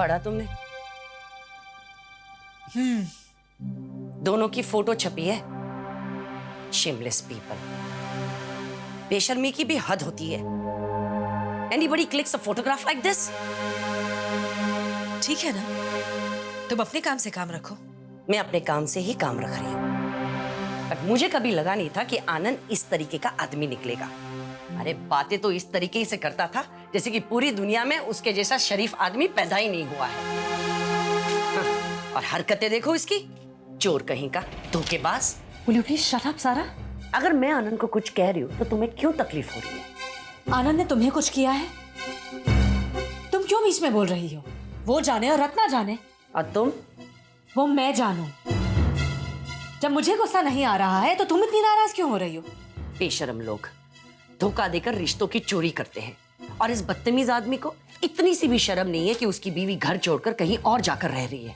पढ़ा तुमने? दोनों की फोटो छपी है। Shameless people. बेशर्मी की भी हद होती है। Anybody clicks a photograph like this? ठीक है ना, तुम अपने काम से काम रखो। मैं अपने काम से ही काम रख रही हूँ, बट मुझे कभी लगा नहीं था कि आनंद इस तरीके का आदमी निकलेगा। अरे बातें तो इस तरीके से करता था जैसे कि पूरी दुनिया में उसके जैसा शरीफ आदमी पैदा ही नहीं हुआ है। हाँ, और हरकतें देखो इसकी, चोर कहीं का, धोखेबाज। Will you please shut up, सारा? अगर मैं आनंद को कुछ कह रही हूँ तो तुम्हें क्यों तकलीफ हो रही है? आनंद ने तुम्हें कुछ किया है? तुम क्यों बीच में बोल रही हो? वो जाने और रत्ना जाने। और तुम? वो मैं जानूं। जब मुझे गुस्सा नहीं आ रहा है तो तुम इतनी नाराज क्यों हो रही हो? बेशरम लोग धोखा देकर रिश्तों की चोरी करते हैं, और इस बदतमीज आदमी को इतनी सी भी शर्म नहीं है कि उसकी बीवी घर छोड़कर कहीं और जाकर रह रही है।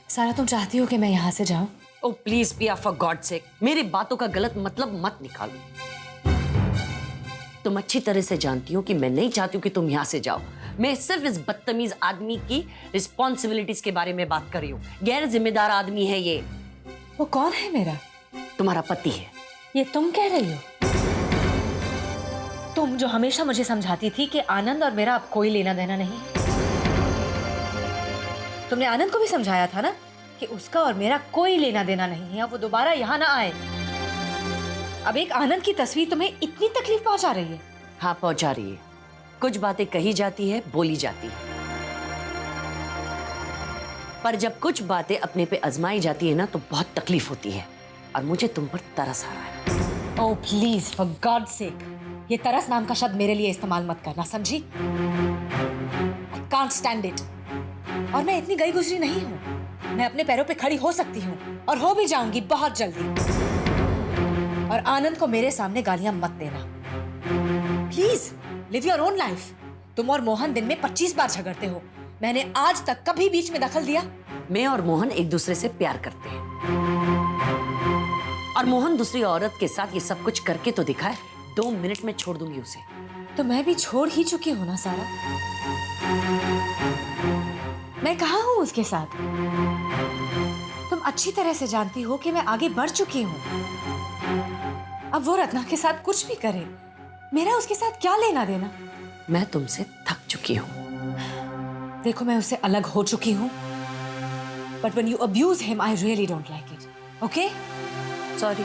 सारा, तुम चाहती हो कि मैं यहाँ से जाऊं? ओ प्लीज पिया, फॉर गॉड सेक, मेरी बातों का गलत मतलब मत निकालो। तुम अच्छी तरह से जानती हो कि मैं नहीं चाहती हूँ कि तुम यहाँ से जाओ। मैं सिर्फ इस बदतमीज आदमी की रिस्पॉन्सिबिलिटीज के बारे में बात कर रही हूँ। गैर जिम्मेदार आदमी है ये। वो कौन है? मेरा तुम्हारा पति है। ये तुम कह रही हो? तुम जो हमेशा मुझे समझाती थी कि आनंद और मेरा अब कोई लेना देना नहीं। तुमने आनंद को भी समझाया था ना कि उसका और मेरा कोई लेना देना नहीं है, अब वो दोबारा यहाँ ना आए। अब एक आनंद की तस्वीर तुम्हें इतनी तकलीफ पहुंचा रही है? हाँ, पहुंचा रही है। कुछ बातें कही जाती है, बोली जाती है, पर जब कुछ बातें अपने पे आजमाई जाती है ना तो बहुत तकलीफ होती है, और मुझे तुम पर तरस आ रहा है। Oh please, for God sake, ये तरस नाम का शब्द मेरे लिए इस्तेमाल मत करना, समझी? I can't stand it। और मैं इतनी गई गुजरी नहीं हूँ। मैं अपने पैरों पे खड़ी हो सकती हूँ और हो भी जाऊंगी बहुत जल्दी। और आनंद को मेरे सामने गालियां मत देना please. Live your own life. तुम और मोहन दिन में 25 बार झगड़ते हो। मैंने आज तक कभी बीच में दखल दिया? मैं और मोहन एक दूसरे से प्यार करते हैं, और मोहन दूसरी औरत के साथ ये सब कुछ करके तो दिखाए। 2 मिनट में छोड़ दूंगी उसे। तो मैं भी छोड़ ही चुकी हूं ना सारा। मैं कहाँ हूं उसके साथ? तुम अच्छी तरह से जानती हो कि मैं आगे बढ़ चुकी हूं। अब वो रत्ना के साथ कुछ भी करे, मेरा उसके साथ क्या लेना देना? मैं तुमसे थक चुकी हूँ। देखो, मैं उससे अलग हो चुकी हूँ, but when you abuse him, I really don't like it. Okay? Sorry.